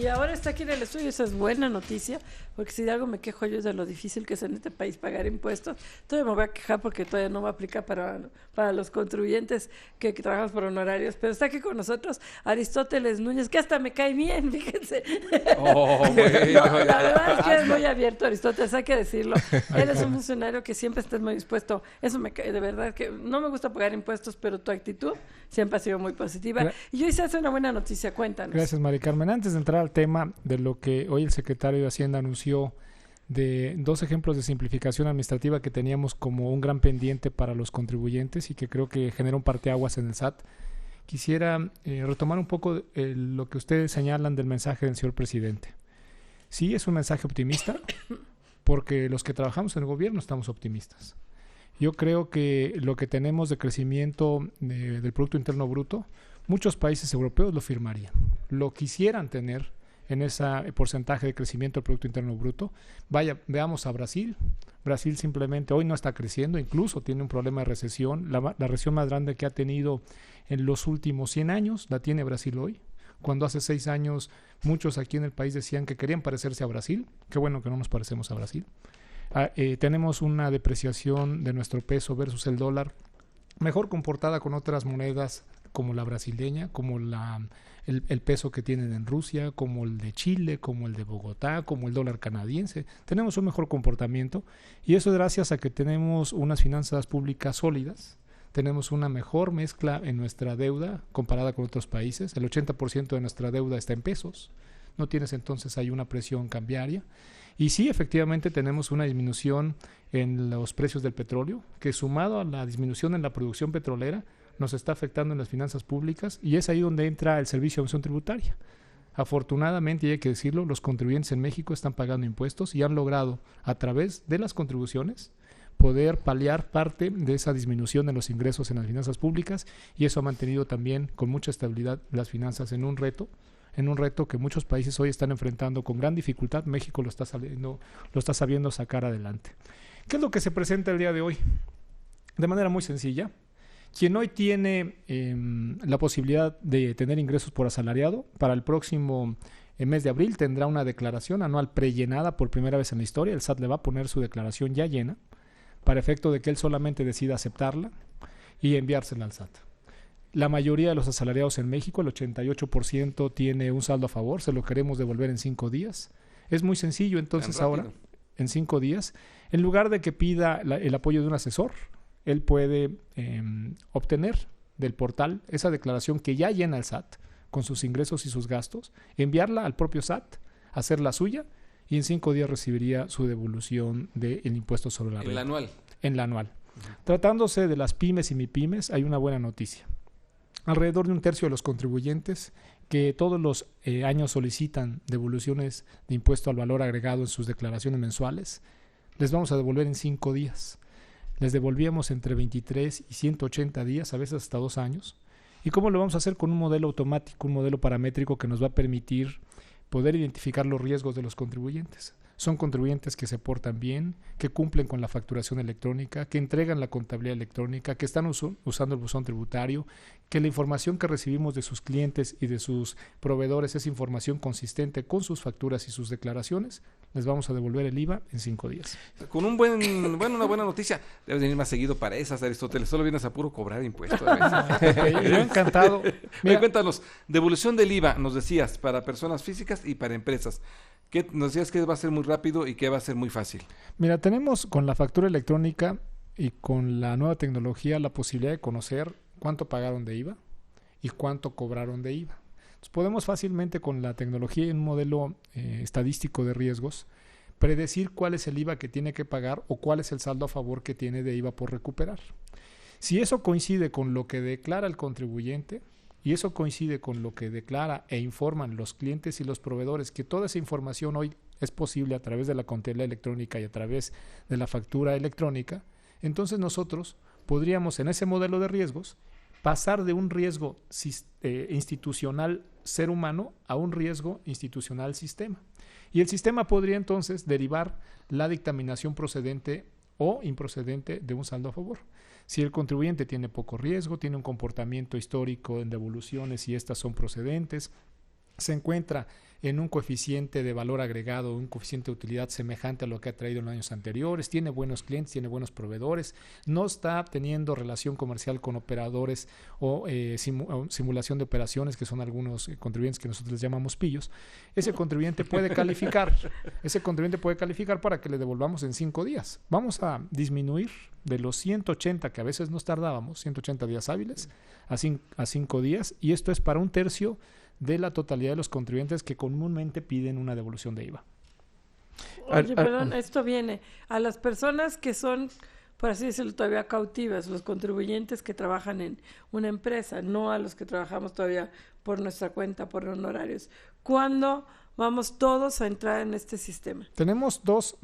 y ahora está aquí en el estudio, esa es buena noticia, porque si de algo me quejo yo es de lo difícil que es en este país pagar impuestos. Todavía me voy a quejar porque todavía no me aplica para los contribuyentes que trabajamos por honorarios, pero está aquí con nosotros Aristóteles Núñez, que hasta me cae bien, fíjense. No, la verdad es que es muy abierto, Aristóteles, hay que decirlo. Él es un funcionario que siempre está muy dispuesto. Eso me cae, de verdad, que no me gusta pagar impuestos, pero tu actitud siempre ha sido muy positiva. Y hoy se hace una buena noticia, cuéntanos. Gracias, Mari Carmen. Antes de entrar al tema de lo que hoy el secretario de Hacienda anunció de 2 ejemplos de simplificación administrativa que teníamos como un gran pendiente para los contribuyentes y que creo que genera un parteaguas en el SAT, quisiera retomar un poco lo que ustedes señalan del mensaje del señor presidente. Sí, es un mensaje optimista, porque los que trabajamos en el gobierno estamos optimistas. Yo creo que lo que tenemos de crecimiento del Producto Interno Bruto, muchos países europeos lo firmarían, lo quisieran tener en ese porcentaje de crecimiento del Producto Interno Bruto. Vaya, veamos a Brasil. Brasil simplemente hoy no está creciendo, incluso tiene un problema de recesión. La recesión más grande que ha tenido en los últimos 100 años la tiene Brasil hoy. Cuando hace 6 años muchos aquí en el país decían que querían parecerse a Brasil. Qué bueno que no nos parecemos a Brasil. Tenemos una depreciación de nuestro peso versus el dólar mejor comportada con otras monedas como la brasileña, como el peso que tienen en Rusia, como el de Chile, como el de Bogotá, como el dólar canadiense. Tenemos un mejor comportamiento y eso es gracias a que tenemos unas finanzas públicas sólidas, tenemos una mejor mezcla en nuestra deuda comparada con otros países. El 80% de nuestra deuda está en pesos, no tienes entonces ahí una presión cambiaria. Y sí, efectivamente tenemos una disminución en los precios del petróleo, que sumado a la disminución en la producción petrolera, nos está afectando en las finanzas públicas, y es ahí donde entra el Servicio de Administración Tributaria. Afortunadamente, y hay que decirlo, los contribuyentes en México están pagando impuestos y han logrado, a través de las contribuciones, poder paliar parte de esa disminución en los ingresos en las finanzas públicas, y eso ha mantenido también con mucha estabilidad las finanzas en un reto que muchos países hoy están enfrentando con gran dificultad. México lo está sabiendo sacar adelante. ¿Qué es lo que se presenta el día de hoy? De manera muy sencilla, quien hoy tiene la posibilidad de tener ingresos por asalariado, para el próximo mes de abril tendrá una declaración anual prellenada por primera vez en la historia. El SAT le va a poner su declaración ya llena, para efecto de que él solamente decida aceptarla y enviársela al SAT. La mayoría de los asalariados en México, el 88%, tiene un saldo a favor, se lo queremos devolver en 5 días. Es muy sencillo, entonces ahora, en 5 días, en lugar de que pida el apoyo de un asesor, él puede obtener del portal esa declaración que ya llena el SAT, con sus ingresos y sus gastos, enviarla al propio SAT, hacerla suya, y en 5 días recibiría su devolución del impuesto sobre la renta. En la anual. Tratándose de las pymes y MIPYMES, hay una buena noticia. Alrededor de 1/3 de los contribuyentes que todos los años solicitan devoluciones de impuesto al valor agregado en sus declaraciones mensuales, les vamos a devolver en 5 días. Les devolvíamos entre 23 y 180 días, a veces hasta 2 años. ¿Y cómo lo vamos a hacer? Con un modelo automático, un modelo paramétrico que nos va a permitir poder identificar los riesgos de los contribuyentes. Son contribuyentes que se portan bien, que cumplen con la facturación electrónica, que entregan la contabilidad electrónica, que están usando el buzón tributario, que la información que recibimos de sus clientes y de sus proveedores es información consistente con sus facturas y sus declaraciones. Les vamos a devolver el IVA en 5 días. Con una buena noticia. Debes venir más seguido para esas, Aristóteles. Solo vienes a puro cobrar impuestos. Yo encantado. Mira, cuéntanos, devolución del IVA, nos decías, para personas físicas y para empresas. Nos decías que va a ser muy rápido y que va a ser muy fácil. Mira, tenemos con la factura electrónica y con la nueva tecnología la posibilidad de conocer cuánto pagaron de IVA y cuánto cobraron de IVA. Entonces, podemos fácilmente con la tecnología y un modelo estadístico de riesgos predecir cuál es el IVA que tiene que pagar o cuál es el saldo a favor que tiene de IVA por recuperar. Si eso coincide con lo que declara el contribuyente, y eso coincide con lo que declara e informan los clientes y los proveedores, que toda esa información hoy es posible a través de la contabilidad electrónica y a través de la factura electrónica, entonces nosotros podríamos en ese modelo de riesgos pasar de un riesgo institucional ser humano a un riesgo institucional sistema. Y el sistema podría entonces derivar la dictaminación procedente o improcedente de un saldo a favor. Si el contribuyente tiene poco riesgo, tiene un comportamiento histórico en devoluciones y estas son procedentes, se encuentra en un coeficiente de valor agregado, un coeficiente de utilidad semejante a lo que ha traído en los años anteriores, tiene buenos clientes, tiene buenos proveedores, no está teniendo relación comercial con operadores o simulación de operaciones, que son algunos contribuyentes que nosotros les llamamos pillos. Ese contribuyente puede calificar, para que le devolvamos en 5 días. Vamos a disminuir de los 180 que a veces nos tardábamos, 180 días hábiles, a 5 días, y esto es para 1/3 de la totalidad de los contribuyentes que comúnmente piden una devolución de IVA. Oye, perdón, esto viene a las personas que son, por así decirlo, todavía cautivas, los contribuyentes que trabajan en una empresa, no a los que trabajamos todavía por nuestra cuenta, por honorarios. ¿Cuándo vamos todos a entrar en este sistema? Tenemos dos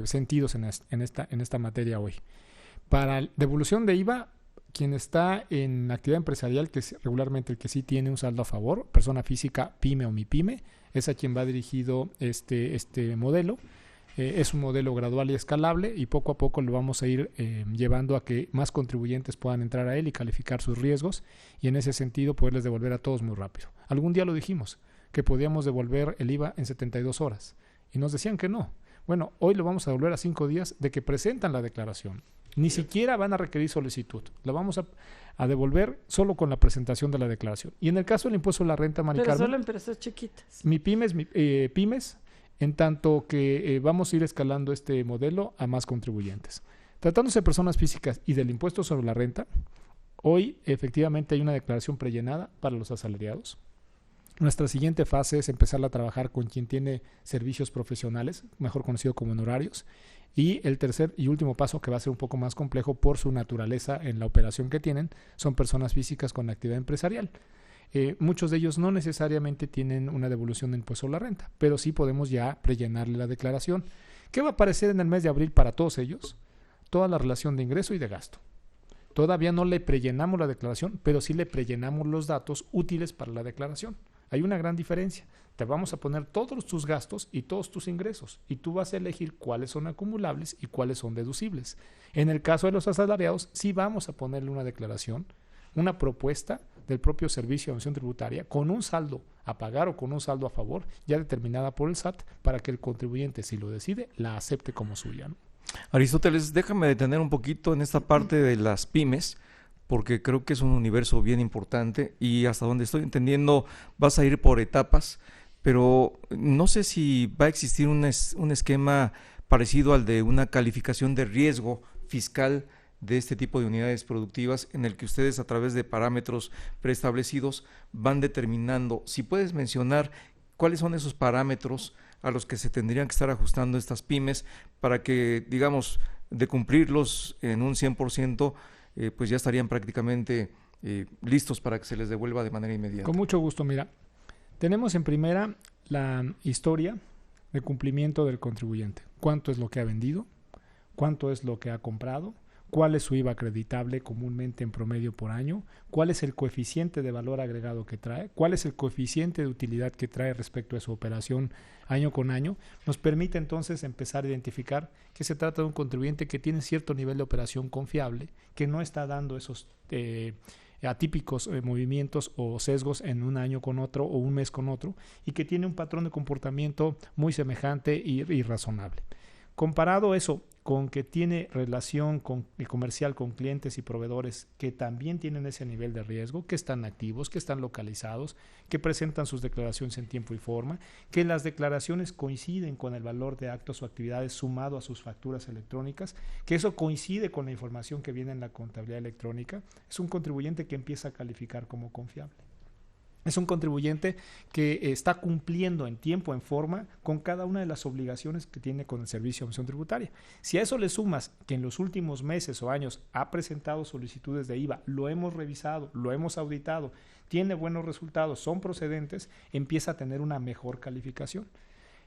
sentidos en esta materia hoy. Para devolución de IVA, quien está en actividad empresarial, que es regularmente el que sí tiene un saldo a favor, persona física, pyme o MIPYME, es a quien va dirigido este modelo. Es un modelo gradual y escalable, y poco a poco lo vamos a ir llevando a que más contribuyentes puedan entrar a él y calificar sus riesgos, y en ese sentido poderles devolver a todos muy rápido. Algún día lo dijimos, que podíamos devolver el IVA en 72 horas, y nos decían que no. Bueno, hoy lo vamos a devolver a 5 días de que presentan la declaración. Ni siquiera van a requerir solicitud. La vamos a devolver solo con la presentación de la declaración. Y en el caso del impuesto a la renta, Mari Carmen, pero solo empresas chiquitas. pymes, en tanto que vamos a ir escalando este modelo a más contribuyentes. Tratándose de personas físicas y del impuesto sobre la renta, hoy efectivamente hay una declaración prellenada para los asalariados. Nuestra siguiente fase es empezar a trabajar con quien tiene servicios profesionales, mejor conocido como honorarios. Y el tercer y último paso, que va a ser un poco más complejo por su naturaleza en la operación que tienen, son personas físicas con actividad empresarial. Muchos de ellos no necesariamente tienen una devolución de impuesto a la renta, pero sí podemos ya prellenarle la declaración. ¿Qué va a aparecer en el mes de abril para todos ellos? Toda la relación de ingreso y de gasto. Todavía no le prellenamos la declaración, pero sí le prellenamos los datos útiles para la declaración. Hay una gran diferencia. Te vamos a poner todos tus gastos y todos tus ingresos, y tú vas a elegir cuáles son acumulables y cuáles son deducibles. En el caso de los asalariados, sí vamos a ponerle una declaración, una propuesta del propio Servicio de Administración Tributaria con un saldo a pagar o con un saldo a favor ya determinada por el SAT, para que el contribuyente, si lo decide, la acepte como suya, ¿no? Aristóteles, déjame detener un poquito en esta parte de las pymes, porque creo que es un universo bien importante, y hasta donde estoy entendiendo vas a ir por etapas, pero no sé si va a existir un esquema parecido al de una calificación de riesgo fiscal de este tipo de unidades productivas, en el que ustedes, a través de parámetros preestablecidos, van determinando. Si puedes mencionar cuáles son esos parámetros a los que se tendrían que estar ajustando estas pymes para que, digamos, de cumplirlos en un 100%, pues ya estarían prácticamente listos para que se les devuelva de manera inmediata. Con mucho gusto. Mira, tenemos en primera la historia de cumplimiento del contribuyente. ¿Cuánto es lo que ha vendido? ¿Cuánto es lo que ha comprado? ¿Cuál es su IVA acreditable comúnmente en promedio por año? ¿Cuál es el coeficiente de valor agregado que trae? ¿Cuál es el coeficiente de utilidad que trae respecto a su operación año con año? Nos permite entonces empezar a identificar que se trata de un contribuyente que tiene cierto nivel de operación confiable, que no está dando esos atípicos movimientos o sesgos en un año con otro o un mes con otro, y que tiene un patrón de comportamiento muy semejante y razonable. Comparado eso con que tiene relación comercial con clientes y proveedores que también tienen ese nivel de riesgo, que están activos, que están localizados, que presentan sus declaraciones en tiempo y forma, que las declaraciones coinciden con el valor de actos o actividades sumado a sus facturas electrónicas, que eso coincide con la información que viene en la contabilidad electrónica, es un contribuyente que empieza a calificar como confiable. Es un contribuyente que está cumpliendo en tiempo, en forma, con cada una de las obligaciones que tiene con el Servicio de Administración Tributaria. Si a eso le sumas que en los últimos meses o años ha presentado solicitudes de IVA, lo hemos revisado, lo hemos auditado, tiene buenos resultados, son procedentes, empieza a tener una mejor calificación.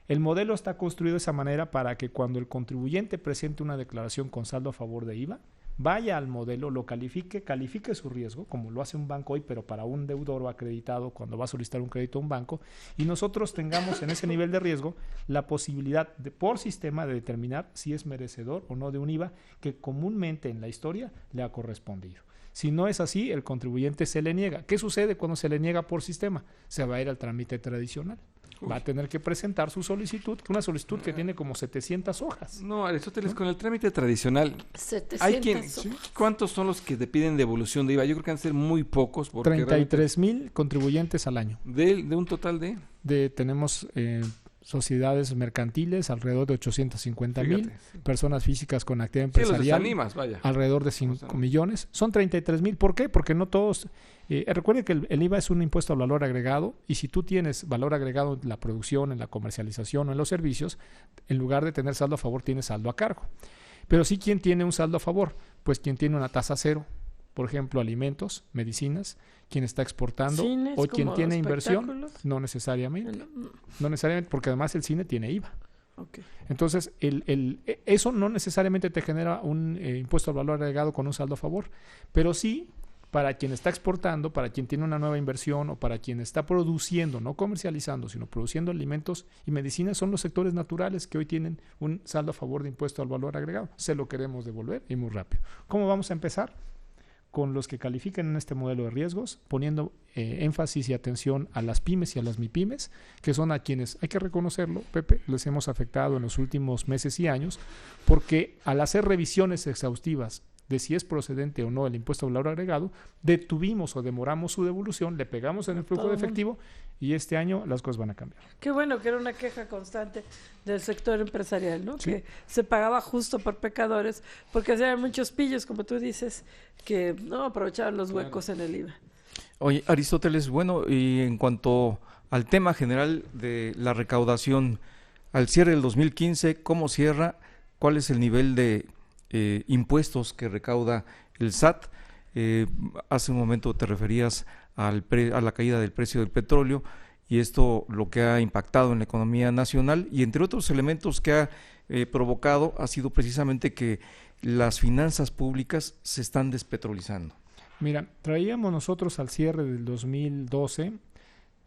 El modelo está construido de esa manera para que cuando el contribuyente presente una declaración con saldo a favor de IVA, vaya al modelo, lo califique su riesgo, como lo hace un banco hoy, pero para un deudor o acreditado cuando va a solicitar un crédito a un banco, y nosotros tengamos en ese nivel de riesgo la posibilidad de, por sistema, de determinar si es merecedor o no de un IVA que comúnmente en la historia le ha correspondido. Si no es así, el contribuyente se le niega. ¿Qué sucede cuando se le niega por sistema? Se va a ir al trámite tradicional. va a tener que presentar su solicitud, una solicitud que tiene como 700 hojas. No, Aristóteles, con el trámite tradicional, 700. ¿cuántos son los que te piden devolución de IVA? Yo creo que han de ser muy pocos. Porque 33,000 contribuyentes al año. De un total Tenemos sociedades mercantiles, alrededor de 850,000, personas físicas con actividad empresarial, alrededor de 5 millones. Son 33,000. ¿Por qué? Porque no todos... recuerde que el IVA es un impuesto al valor agregado, y si tú tienes valor agregado en la producción, en la comercialización o en los servicios, en lugar de tener saldo a favor, tienes saldo a cargo. Pero sí, ¿quién tiene un saldo a favor? Pues quien tiene una tasa cero, por ejemplo, alimentos, medicinas, quien está exportando, cines, o quien tiene inversión. espectáculos. No necesariamente, porque además el cine tiene IVA. Okay. Entonces, eso no necesariamente te genera un impuesto al valor agregado con un saldo a favor, pero sí para quien está exportando, para quien tiene una nueva inversión, o para quien está produciendo, no comercializando, sino produciendo alimentos y medicinas, son los sectores naturales que hoy tienen un saldo a favor de impuesto al valor agregado. Se lo queremos devolver, y muy rápido. ¿Cómo vamos a empezar? Con los que califican en este modelo de riesgos, poniendo énfasis y atención a las pymes y a las MIPYMES, que son a quienes, hay que reconocerlo, Pepe, les hemos afectado en los últimos meses y años, porque al hacer revisiones exhaustivas de si es procedente o no el impuesto al valor agregado, detuvimos o demoramos su devolución, le pegamos en el flujo de efectivo, y este año las cosas van a cambiar. Qué bueno, que era una queja constante del sector empresarial, ¿no? Sí. Que se pagaba justo por pecadores, porque había muchos pillos, como tú dices, que no aprovechaban los huecos en el IVA. Oye, Aristóteles, bueno, y en cuanto al tema general de la recaudación, al cierre del 2015, ¿cómo cierra? ¿Cuál es el nivel de impuestos que recauda el SAT? Hace un momento te referías a la caída del precio del petróleo, y esto lo que ha impactado en la economía nacional, y entre otros elementos que ha provocado ha sido precisamente que las finanzas públicas se están despetrolizando. Mira, traíamos nosotros al cierre del 2012,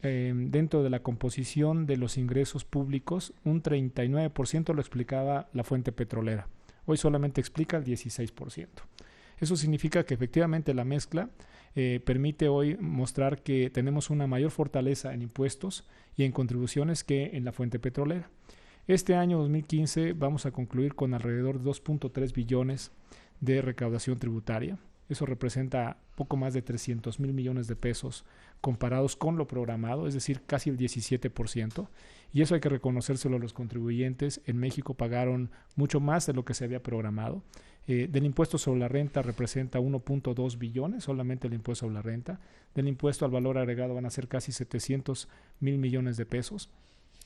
dentro de la composición de los ingresos públicos, un 39% lo explicaba la fuente petrolera. Hoy solamente explica el 16%. Eso significa que efectivamente la mezcla permite hoy mostrar que tenemos una mayor fortaleza en impuestos y en contribuciones que en la fuente petrolera. Este año 2015 vamos a concluir con alrededor de 2.3 billones de recaudación tributaria. Eso representa poco más de 300,000 millones de pesos comparados con lo programado, es decir, casi el 17%. Y eso hay que reconocérselo a los contribuyentes. En México pagaron mucho más de lo que se había programado. Del impuesto sobre la renta representa 1.2 billones, solamente el impuesto sobre la renta. Del impuesto al valor agregado van a ser casi 700,000 millones de pesos.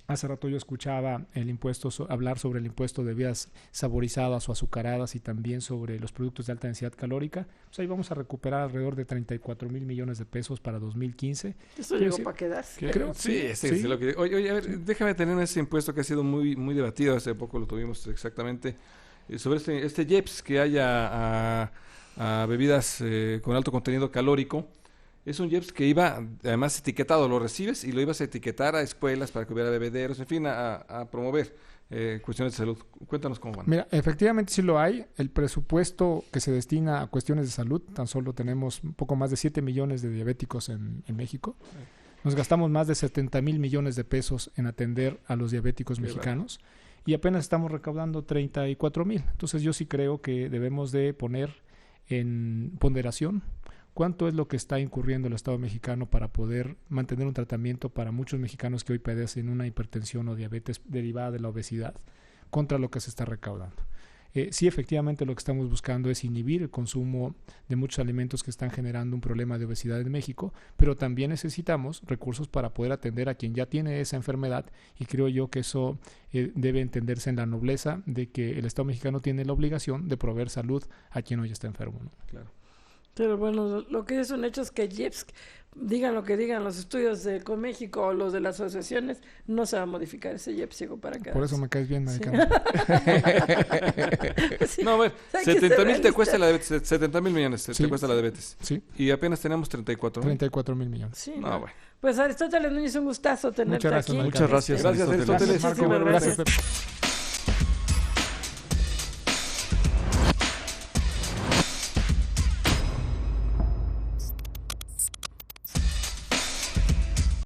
Hace rato yo escuchaba hablar sobre el impuesto de bebidas saborizadas o azucaradas, y también sobre los productos de alta densidad calórica. Pues ahí vamos a recuperar alrededor de 34,000 millones de pesos para 2015. Eso llegó para quedarse. Creo, sí. Es lo que... Oye, a ver, déjame tener ese impuesto que ha sido muy, muy debatido. Hace poco lo tuvimos exactamente. Sobre este IEPS que hay a bebidas con alto contenido calórico. Es un IEPS que iba, además, etiquetado, lo recibes y lo ibas a etiquetar a escuelas para que hubiera bebederos, en fin, a promover cuestiones de salud. Cuéntanos cómo van. Mira, efectivamente sí lo hay. El presupuesto que se destina a cuestiones de salud, tan solo tenemos un poco más de 7 millones de diabéticos en México. Nos gastamos más de 70,000 millones de pesos en atender a los diabéticos mexicanos, y apenas estamos recaudando 34,000. Entonces yo sí creo que debemos de poner en ponderación cuánto es lo que está incurriendo el Estado mexicano para poder mantener un tratamiento para muchos mexicanos que hoy padecen una hipertensión o diabetes derivada de la obesidad, contra lo que se está recaudando. Sí, efectivamente lo que estamos buscando es inhibir el consumo de muchos alimentos que están generando un problema de obesidad en México, pero también necesitamos recursos para poder atender a quien ya tiene esa enfermedad, y creo yo que eso debe entenderse en la nobleza de que el Estado mexicano tiene la obligación de proveer salud a quien hoy está enfermo, ¿no? Claro. Pero bueno, lo que es un hecho es que IEPS, digan lo que digan los estudios de Coméxico o los de las asociaciones, no se va a modificar. Ese IEPS llegó para quedarse. Por eso me caes bien, Maricano. Sí. No, a ver, 70,000 te cuesta la diabetes, 70,000 millones te cuesta la diabetes. Sí. Y apenas tenemos 34,000 millones. Sí, No, bueno. Pues Aristóteles Núñez, un gustazo tenerte Muchas gracias, aquí. Maricano. Muchas gracias, Gracias, Aristóteles. Aristóteles. Muchísimas Marco, gracias. gracias, Pepe.